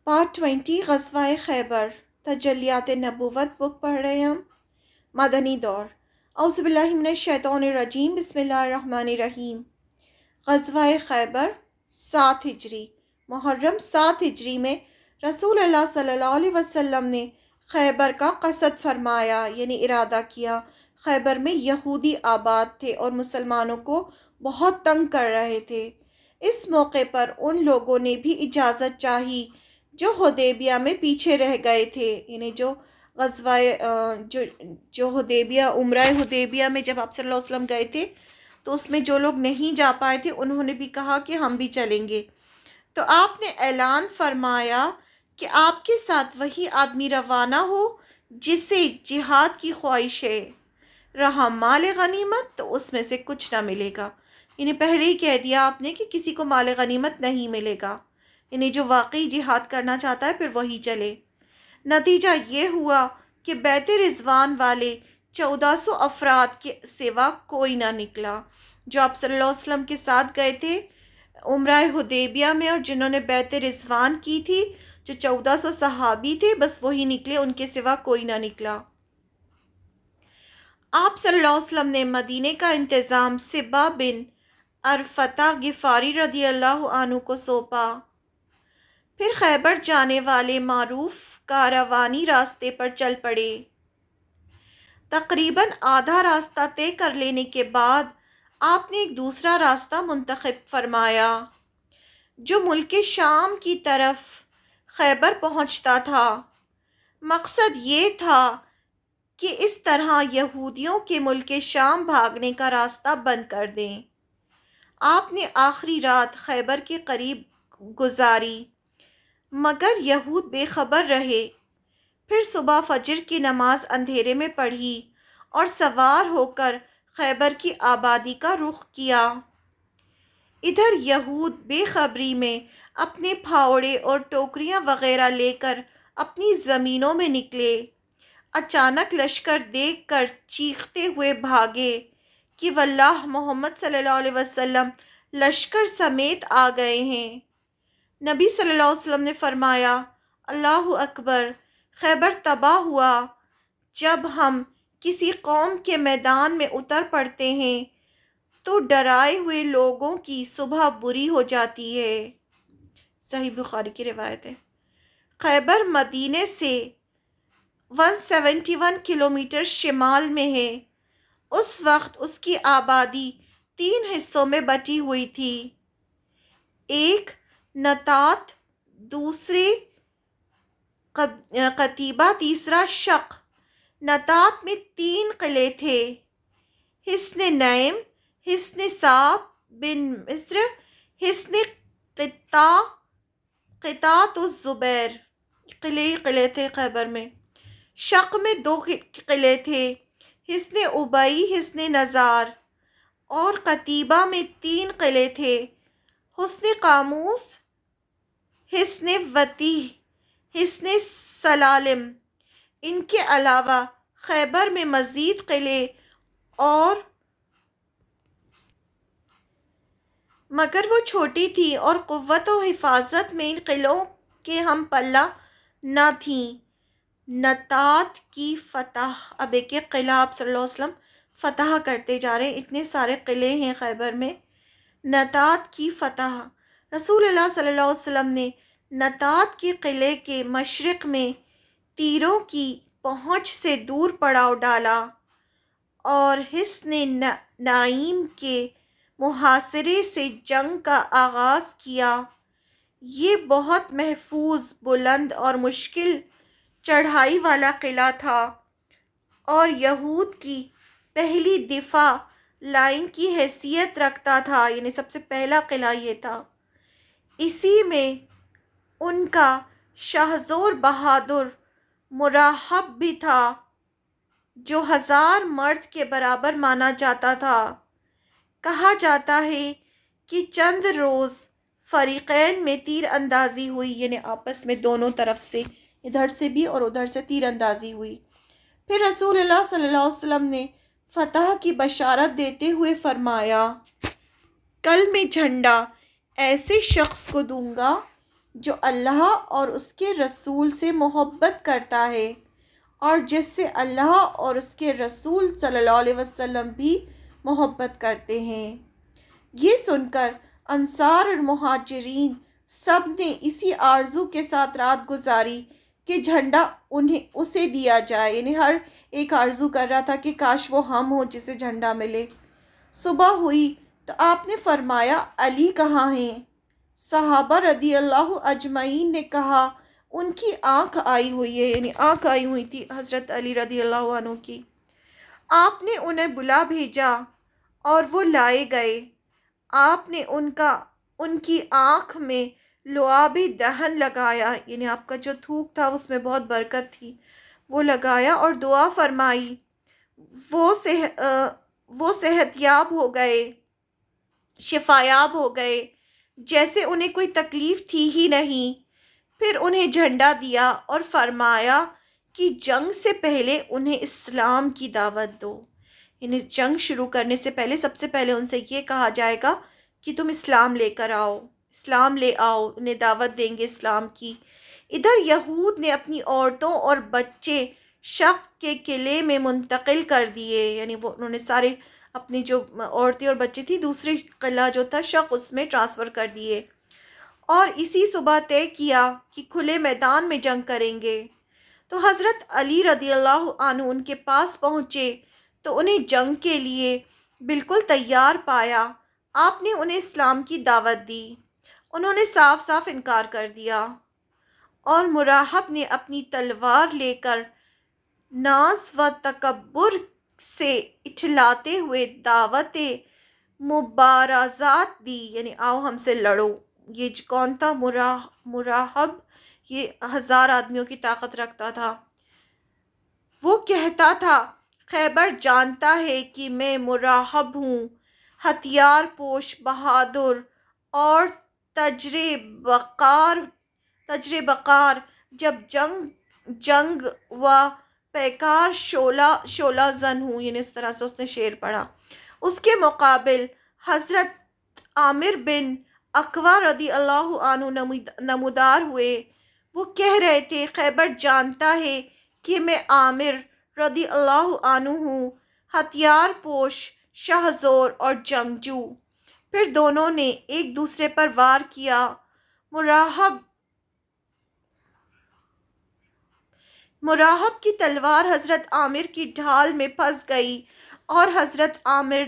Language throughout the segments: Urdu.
پارٹ 20 غزوہ خیبر تجلیات نبوت بک پڑھ رہے ہیں ہم۔ مدنی دور۔ اعوذ باللہ من الشیطان الرجیم، بسم اللہ الرحمن الرحیم۔ غزوہ خیبر 7 ہجری محرم 7 ہجری میں رسول اللہ صلی اللہ علیہ وسلم نے خیبر کا قصد فرمایا، یعنی ارادہ کیا۔ خیبر میں یہودی آباد تھے اور مسلمانوں کو بہت تنگ کر رہے تھے۔ اس موقع پر ان لوگوں نے بھی اجازت چاہی جو حدیبیہ میں پیچھے رہ گئے تھے، یعنی جو غزوہ جو حدیبیہ عمرہ حدیبیہ میں جب آپ صلی اللہ علیہ وسلم گئے تھے تو اس میں جو لوگ نہیں جا پائے تھے انہوں نے بھی کہا کہ ہم بھی چلیں گے۔ تو آپ نے اعلان فرمایا کہ آپ کے ساتھ وہی آدمی روانہ ہو جسے جہاد کی خواہش ہے، رہا مال غنیمت تو اس میں سے کچھ نہ ملے گا۔ یعنی پہلے ہی کہہ دیا آپ نے کہ کسی کو مال غنیمت نہیں ملے گا، یعنی جو واقعی جہاد کرنا چاہتا ہے پھر وہی چلے۔ نتیجہ یہ ہوا کہ بیت رضوان والے 1400 افراد کے سوا کوئی نہ نکلا جو آپ صلی اللہ علیہ وسلم کے ساتھ گئے تھے عمرہ حدیبیہ میں، اور جنہوں نے بیت رضوان کی تھی جو 1400 صحابی تھے، بس وہی نکلے، ان کے سوا کوئی نہ نکلا۔ آپ صلی اللہ علیہ وسلم نے مدینے کا انتظام سبا بن عرفتہ غفاری رضی اللہ عنہ کو سونپا۔ پھر خیبر جانے والے معروف کاروانی راستے پر چل پڑے۔ تقریباً آدھا راستہ طے کر لینے کے بعد آپ نے ایک دوسرا راستہ منتخب فرمایا جو ملک شام کی طرف خیبر پہنچتا تھا۔ مقصد یہ تھا کہ اس طرح یہودیوں کے ملک شام بھاگنے کا راستہ بند کر دیں۔ آپ نے آخری رات خیبر کے قریب گزاری مگر یہود بے خبر رہے۔ پھر صبح فجر کی نماز اندھیرے میں پڑھی اور سوار ہو کر خیبر کی آبادی کا رخ کیا۔ ادھر یہود بے خبری میں اپنے پھاوڑے اور ٹوکریاں وغیرہ لے کر اپنی زمینوں میں نکلے۔ اچانک لشکر دیکھ کر چیختے ہوئے بھاگے کہ واللہ محمد صلی اللہ علیہ وسلم لشکر سمیت آ گئے ہیں۔ نبی صلی اللہ علیہ وسلم نے فرمایا، اللہ اکبر، خیبر تباہ ہوا۔ جب ہم کسی قوم کے میدان میں اتر پڑتے ہیں تو ڈرائے ہوئے لوگوں کی صبح بری ہو جاتی ہے۔ صحیح بخاری کی روایت ہے۔ خیبر مدینے سے 171 کلومیٹر شمال میں ہے۔ اس وقت اس کی آبادی 3 حصوں میں بٹی ہوئی تھی، ایک نطات، دوسرے قتیبہ، تیسرا شق۔ نطات میں 3 قلعے تھے، حصن نعیم، حصن صعب بن مصر، حصن قطاۃ الزبیر۔ قلعے تھے خیبر میں۔ شق میں 2 قلعے تھے، حصن ابئی، حصن نزار، اور قتیبہ میں 3 قلعے تھے، حصن قاموس، حصن وتیح، حصن سلالم۔ ان کے علاوہ خیبر میں مزید قلعے اور مگر وہ چھوٹی تھی اور قوت و حفاظت میں ان قلعوں کے ہم پلہ نہ تھیں۔ نطات کی فتح۔ اب ایک ایک قلعہ آپ صلی اللہ علیہ وسلم فتح کرتے جا رہے ہیں، اتنے سارے قلعے ہیں خیبر میں۔ نطات کی فتح۔ رسول اللہ صلی اللہ علیہ وسلم نے نطات کے قلعے کے مشرق میں تیروں کی پہنچ سے دور پڑاؤ ڈالا اور حصن نعیم کے محاصرے سے جنگ کا آغاز کیا۔ یہ بہت محفوظ، بلند اور مشکل چڑھائی والا قلعہ تھا اور یہود کی پہلی دفاع لائن کی حیثیت رکھتا تھا، یعنی سب سے پہلا قلعہ یہ تھا۔ اسی میں ان کا شاہزور بہادر مرحب بھی تھا جو 1000 مرد کے برابر مانا جاتا تھا۔ کہا جاتا ہے کہ چند روز فریقین میں تیر اندازی ہوئی، یعنی آپس میں دونوں طرف سے، ادھر سے بھی اور ادھر سے تیر اندازی ہوئی۔ پھر رسول اللہ صلی اللہ علیہ وسلم نے فتح کی بشارت دیتے ہوئے فرمایا، کل میں جھنڈا ایسے شخص کو دوں گا جو اللہ اور اس کے رسول سے محبت کرتا ہے اور جس سے اللہ اور اس کے رسول صلی اللہ علیہ وسلم بھی محبت کرتے ہیں۔ یہ سن کر انصار اور مہاجرین سب نے اسی آرزو کے ساتھ رات گزاری کہ جھنڈا اسے دیا جائے، یعنی ہر ایک آرزو کر رہا تھا کہ کاش وہ ہم ہوں جسے جھنڈا ملے۔ صبح ہوئی تو آپ نے فرمایا علی کہاں ہیں؟ صحابہ رضی اللہ اجمعین نے کہا ان کی آنکھ آئی ہوئی ہے، یعنی آنکھ آئی ہوئی تھی حضرت علی رضی اللہ عنہ کی۔ آپ نے انہیں بلا بھیجا اور وہ لائے گئے۔ آپ نے ان کی آنکھ میں لعابی دہن لگایا، یعنی آپ کا جو تھوک تھا اس میں بہت برکت تھی، وہ لگایا اور دعا فرمائی۔ وہ صحت یاب ہو گئے، شفایاب ہو گئے، جیسے انہیں کوئی تکلیف تھی ہی نہیں۔ پھر انہیں جھنڈا دیا اور فرمایا کہ جنگ سے پہلے انہیں اسلام کی دعوت دو، یعنی جنگ شروع کرنے سے پہلے سب سے پہلے ان سے یہ کہا جائے گا کہ تم اسلام لے کر آؤ، اسلام لے آؤ، انہیں دعوت دیں گے اسلام کی۔ ادھر یہود نے اپنی عورتوں اور بچے شق کے قلعے میں منتقل کر دیے، یعنی انہوں نے سارے اپنی جو عورتیں اور بچے تھی دوسری قلعہ جو تھا شق اس میں ٹرانسفر کر دیے، اور اسی صبح طے کیا کہ کھلے میدان میں جنگ کریں گے۔ تو حضرت علی رضی اللہ عنہ ان کے پاس پہنچے تو انہیں جنگ کے لیے بالکل تیار پایا۔ آپ نے انہیں اسلام کی دعوت دی، انہوں نے صاف صاف انکار کر دیا، اور مراحب نے اپنی تلوار لے کر ناز و تکبر سے اٹھلاتے ہوئے دعوت مبارزات دی، یعنی آؤ ہم سے لڑو۔ یہ کون تھا؟ مراحب، یہ 1000 آدمیوں کی طاقت رکھتا تھا۔ وہ کہتا تھا خیبر جانتا ہے کہ میں مراحب ہوں، ہتھیار پوش، بہادر اور تجربہ کار، جب جنگ و پیکار شعلہ زن ہوں، یعنی اس طرح سے اس نے شعر پڑھا۔ اس کے مقابل حضرت عامر بن اقوا رضی اللہ عنہ نمودار ہوئے۔ وہ کہہ رہے تھے خیبر جانتا ہے کہ میں عامر رضی اللہ عنہ ہوں، ہتھیار پوش، شاہ زور اور جنگجو۔ پھر دونوں نے ایک دوسرے پر وار کیا۔ مراحب کی تلوار حضرت عامر کی ڈھال میں پھنس گئی اور حضرت عامر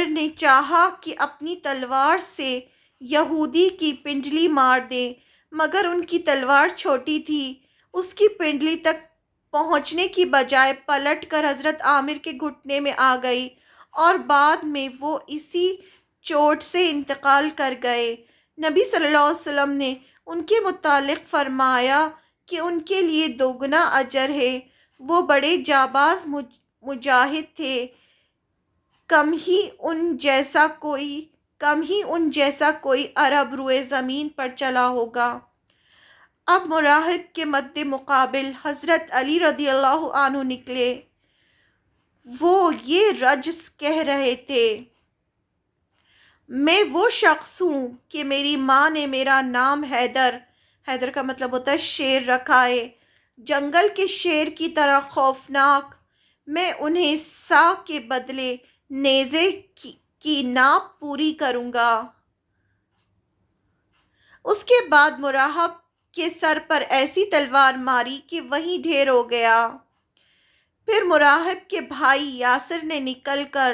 نے چاہا کہ اپنی تلوار سے یہودی کی پنڈلی مار دے، مگر ان کی تلوار چھوٹی تھی، اس کی پنڈلی تک پہنچنے کی بجائے پلٹ کر حضرت عامر کے گھٹنے میں آ گئی، اور بعد میں وہ اسی چوٹ سے انتقال کر گئے۔ نبی صلی اللہ علیہ وسلم نے ان کے متعلق فرمایا کہ ان کے لیے دوگنا اجر ہے، وہ بڑے جانباز مجاہد تھے، کم ہی ان جیسا کوئی عرب روئے زمین پر چلا ہوگا۔ اب مراحب کے مد مقابل حضرت علی رضی اللہ عنہ نکلے۔ وہ یہ رجز کہہ رہے تھے، میں وہ شخص ہوں کہ میری ماں نے میرا نام حیدر کا مطلب ہوتا ہے شیر رکھا ہے، جنگل کے شیر کی طرح خوفناک۔ میں انہیں سا کے بدلے نیزے کی ناپ پوری کروں گا۔ اس کے بعد مراحب کے سر پر ایسی تلوار ماری کہ وہیں ڈھیر ہو گیا۔ پھر مراحب کے بھائی یاسر نے نکل کر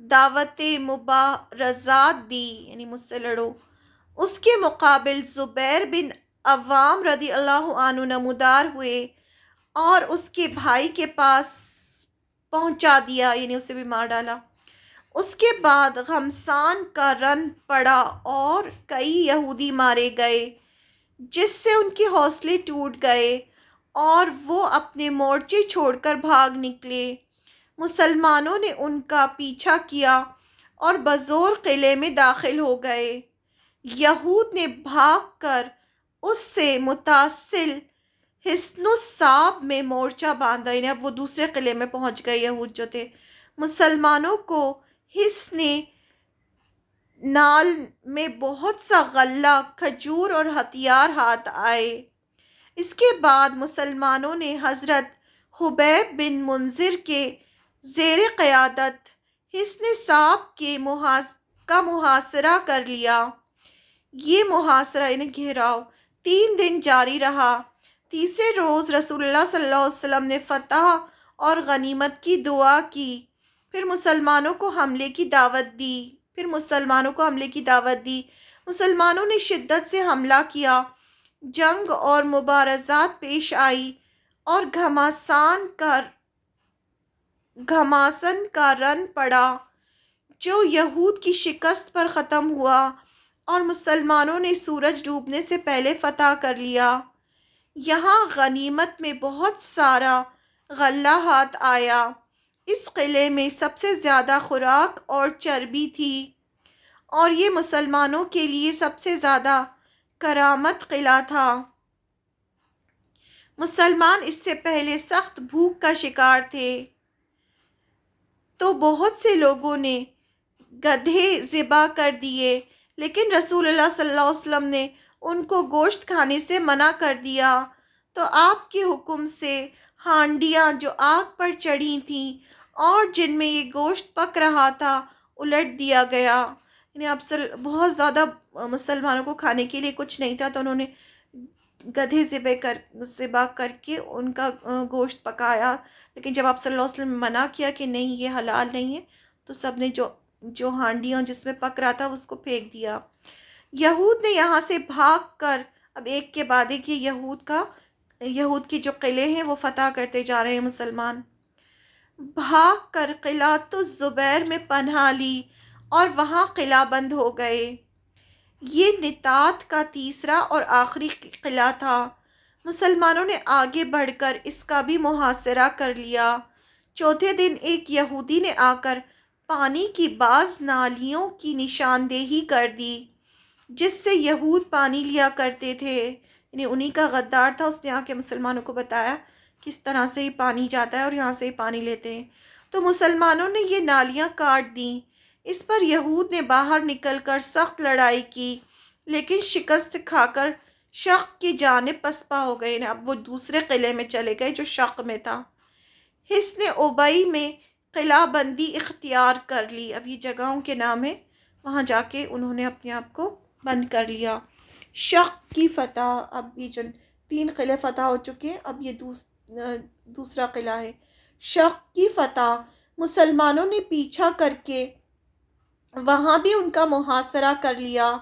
دعوت مبارزات دی، یعنی مجھ سے لڑو۔ اس کے مقابل زبیر بن عوام رضی اللہ عنہ نمودار ہوئے اور اس کے بھائی کے پاس پہنچا دیا، یعنی اسے بھی مار ڈالا۔ اس کے بعد غمسان کا رن پڑا اور کئی یہودی مارے گئے، جس سے ان کے حوصلے ٹوٹ گئے اور وہ اپنے مورچے چھوڑ کر بھاگ نکلے۔ مسلمانوں نے ان کا پیچھا کیا اور بزور قلعے میں داخل ہو گئے۔ یہود نے بھاگ کر اس سے متصل حصن الصعب میں مورچہ باندھا، یعنی اب وہ دوسرے قلعے میں پہنچ گئے یہود جو تھے۔ مسلمانوں کو حصن نال میں بہت سا غلہ، کھجور اور ہتھیار ہاتھ آئے۔ اس کے بعد مسلمانوں نے حضرت حبیب بن منذر کے زیر قیادت حصن صاف کا محاصرہ کر لیا۔ یہ محاصرہ یعنی گھیراؤ 3 دن جاری رہا۔ تیسرے روز رسول اللہ صلی اللہ علیہ وسلم نے فتح اور غنیمت کی دعا کی، پھر مسلمانوں کو حملے کی دعوت دی۔ مسلمانوں نے شدت سے حملہ کیا، جنگ اور مبارزات پیش آئی اور گھماسن کا رن پڑا، جو یہود کی شکست پر ختم ہوا اور مسلمانوں نے سورج ڈوبنے سے پہلے فتح کر لیا۔ یہاں غنیمت میں بہت سارا غلہ ہاتھ آیا۔ اس قلعے میں سب سے زیادہ خوراک اور چربی تھی، اور یہ مسلمانوں کے لیے سب سے زیادہ کرامت قلعہ تھا۔ مسلمان اس سے پہلے سخت بھوک کا شکار تھے، تو بہت سے لوگوں نے گدھے ذبح کر دیے، لیکن رسول اللہ صلی اللہ علیہ وسلم نے ان کو گوشت کھانے سے منع کر دیا، تو آپ کے حکم سے ہانڈیاں جو آگ پر چڑھی تھیں اور جن میں یہ گوشت پک رہا تھا الٹ دیا گیا۔ یعنی اب بہت زیادہ مسلمانوں کو کھانے کے لیے کچھ نہیں تھا، تو انہوں نے گدھے ذبح کر کے ان کا گوشت پکایا، لیکن جب آپ صلی اللہ علیہ وسلم نے منع کیا کہ نہیں یہ حلال نہیں ہے، تو سب نے جو ہانڈیاں جس میں پک رہا تھا اس کو پھینک دیا۔ یہود نے یہاں سے بھاگ کر اب ایک کے بعد ایک یہود کے جو قلعے ہیں وہ فتح کرتے جا رہے ہیں۔ مسلمان بھاگ کر قلعۃ الزبیر میں پناہ لی اور وہاں قلعہ بند ہو گئے۔ یہ نطاط کا تیسرا اور آخری قلعہ تھا۔ مسلمانوں نے آگے بڑھ کر اس کا بھی محاصرہ کر لیا۔ چوتھے دن ایک یہودی نے آ کر پانی کی بعض نالیوں کی نشاندہی کر دی، جس سے یہود پانی لیا کرتے تھے۔ یعنی انہی کا غدار تھا، اس نے آ کے مسلمانوں کو بتایا کس طرح سے ہی پانی جاتا ہے اور یہاں سے ہی پانی لیتے ہیں، تو مسلمانوں نے یہ نالیاں کاٹ دیں۔ اس پر یہود نے باہر نکل کر سخت لڑائی کی، لیکن شکست کھا کر شق کی جانب پسپا ہو گئے۔ اب وہ دوسرے قلعے میں چلے گئے جو شق میں تھا۔ حصن ابئی میں قلعہ بندی اختیار کر لی۔ اب یہ جگہوں کے نام ہیں، وہاں جا کے انہوں نے اپنے آپ کو بند کر لیا۔ شق کی فتح، اب یہ جو 3 قلعے فتح ہو چکے ہیں، اب یہ دوسرا قلعہ ہے۔ شق کی فتح، مسلمانوں نے پیچھا کر کے وہاں بھی ان کا محاصرہ کر لیا،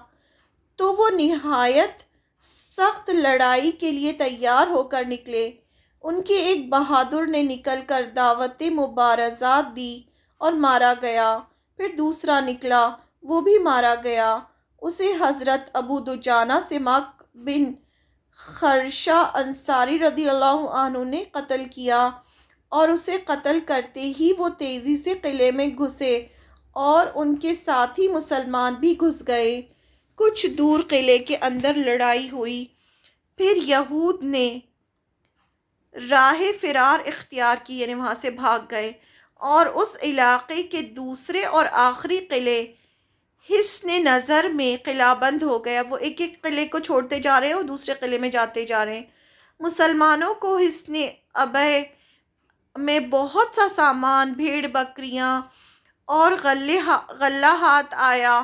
تو وہ نہایت سخت لڑائی کے لیے تیار ہو کر نکلے۔ ان کے ایک بہادر نے نکل کر دعوت مبارزات دی اور مارا گیا، پھر دوسرا نکلا، وہ بھی مارا گیا۔ اسے حضرت ابو دجانہ سماک بن خرشہ انصاری رضی اللہ عنہ نے قتل کیا، اور اسے قتل کرتے ہی وہ تیزی سے قلعے میں گھسے اور ان کے ساتھی مسلمان بھی گھس گئے۔ کچھ دور قلعے کے اندر لڑائی ہوئی، پھر یہود نے راہ فرار اختیار کی، یعنی وہاں سے بھاگ گئے، اور اس علاقے کے دوسرے اور آخری قلعے حصن نظر میں قلعہ بند ہو گیا۔ وہ ایک ایک قلعے کو چھوڑتے جا رہے ہیں اور دوسرے قلعے میں جاتے جا رہے ہیں۔ مسلمانوں کو حصن ابئی میں بہت سا سامان، بھیڑ بکریاں اور غلہ ہاتھ آیا۔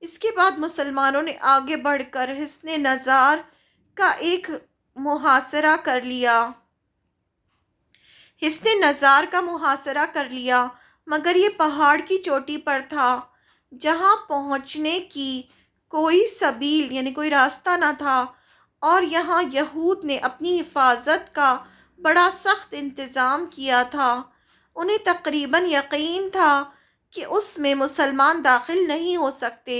اس کے بعد مسلمانوں نے آگے بڑھ کر حصن نظار کا ایک محاصرہ کر لیا، مگر یہ پہاڑ کی چوٹی پر تھا، جہاں پہنچنے کی کوئی سبیل یعنی کوئی راستہ نہ تھا، اور یہاں یہود نے اپنی حفاظت کا بڑا سخت انتظام کیا تھا۔ انہیں تقریباً یقین تھا کہ اس میں مسلمان داخل نہیں ہو سکتے،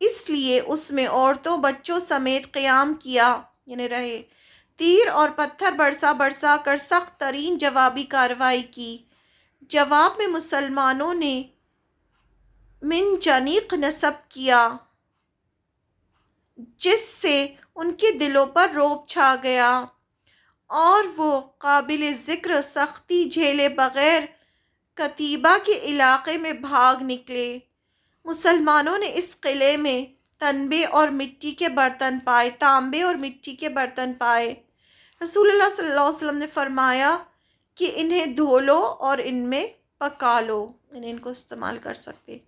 اس لیے اس میں عورتوں بچوں سمیت قیام کیا یعنی رہے۔ تیر اور پتھر برسا کر سخت ترین جوابی کارروائی کی۔ جواب میں مسلمانوں نے منجنیق نصب کیا، جس سے ان کے دلوں پر رعب چھا گیا، اور وہ قابل ذکر سختی جھیلے بغیر کتیبہ کے علاقے میں بھاگ نکلے۔ مسلمانوں نے اس قلعے میں تنبے اور مٹی کے برتن پائے، تانبے اور مٹی کے برتن پائے۔ رسول اللہ صلی اللہ علیہ وسلم نے فرمایا کہ انہیں دھو لو اور ان میں پکا لو، یعنی ان کو استعمال کر سکتے۔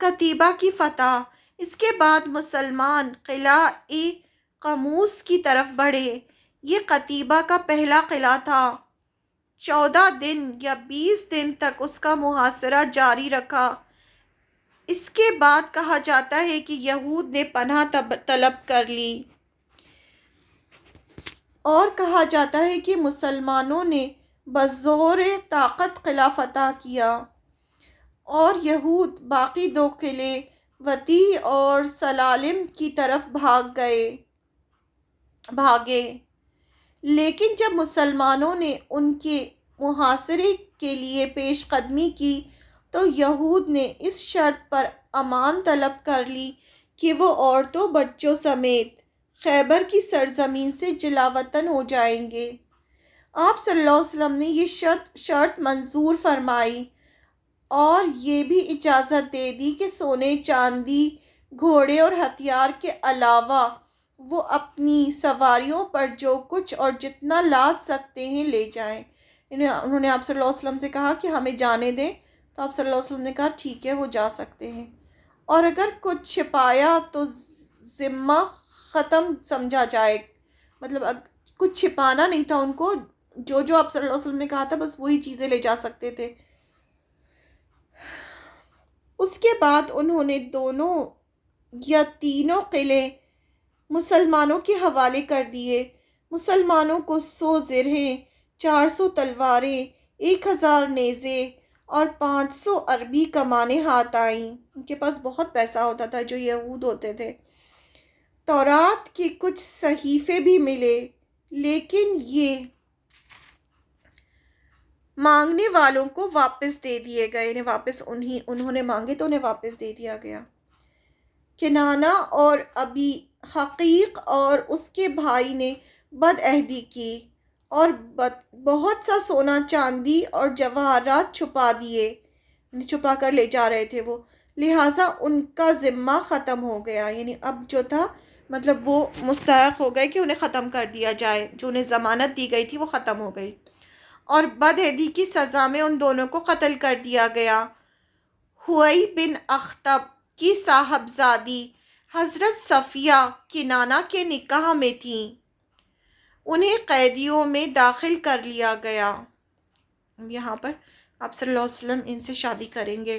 کتیبہ کی فتح۔ اس کے بعد مسلمان قلعہ قموس کی طرف بڑھے۔ یہ قتیبہ کا پہلا قلعہ تھا۔ 14 دن یا 20 دن تک اس کا محاصرہ جاری رکھا۔ اس کے بعد کہا جاتا ہے کہ یہود نے پناہ طلب کر لی، اور کہا جاتا ہے کہ مسلمانوں نے بزور طاقت قلعہ فتح کیا، اور یہود باقی 2 قلعے وطیح اور سلالم کی طرف بھاگے۔ لیکن جب مسلمانوں نے ان کے محاصرے کے لیے پیش قدمی کی تو یہود نے اس شرط پر امان طلب کر لی کہ وہ عورتوں بچوں سمیت خیبر کی سرزمین سے جلا وطن ہو جائیں گے۔ آپ صلی اللہ علیہ وسلم نے یہ شرط منظور فرمائی اور یہ بھی اجازت دے دی کہ سونے چاندی، گھوڑے اور ہتھیار کے علاوہ وہ اپنی سواریوں پر جو کچھ اور جتنا لاد سکتے ہیں لے جائیں۔ انہوں نے آپ صلی اللہ علیہ وسلم سے کہا کہ ہمیں جانے دیں، تو آپ صلی اللہ علیہ وسلم نے کہا ٹھیک ہے، وہ جا سکتے ہیں، اور اگر کچھ چھپایا تو ذمہ ختم سمجھا جائے، مطلب کچھ چھپانا نہیں تھا ان کو، جو آپ صلی اللہ علیہ وسلم نے کہا تھا بس وہی چیزیں لے جا سکتے تھے۔ اس کے بعد انہوں نے 2 یا 3 قلعے مسلمانوں کے حوالے کر دیے۔ مسلمانوں کو 100 زرہیں، 400 تلواریں، 1000 نیزے اور 500 عربی کمانیں ہاتھ آئیں۔ ان کے پاس بہت پیسہ ہوتا تھا جو یہود ہوتے تھے۔ تورات کے کچھ صحیفے بھی ملے، لیکن یہ مانگنے والوں کو واپس دے دیے گئے، انہوں نے مانگے تو انہیں واپس دے دیا گیا۔ کنانہ اور ابی حقیق اور اس کے بھائی نے بد عہدی کی اور بہت سا سونا چاندی اور جواہرات چھپا کر لے جا رہے تھے وہ، لہٰذا ان کا ذمہ ختم ہو گیا، یعنی اب جو تھا مطلب وہ مستحق ہو گئے کہ انہیں ختم کر دیا جائے، جو انہیں ضمانت دی گئی تھی وہ ختم ہو گئی، اور بد عہدی کی سزا میں ان دونوں کو قتل کر دیا گیا۔ ہوئی بن اخطب کی صاحبزادی حضرت صفیہ کنانہ کے نکاح میں تھیں، انہیں قیدیوں میں داخل کر لیا گیا۔ یہاں پر آپ صلی اللہ علیہ وسلم ان سے شادی کریں گے۔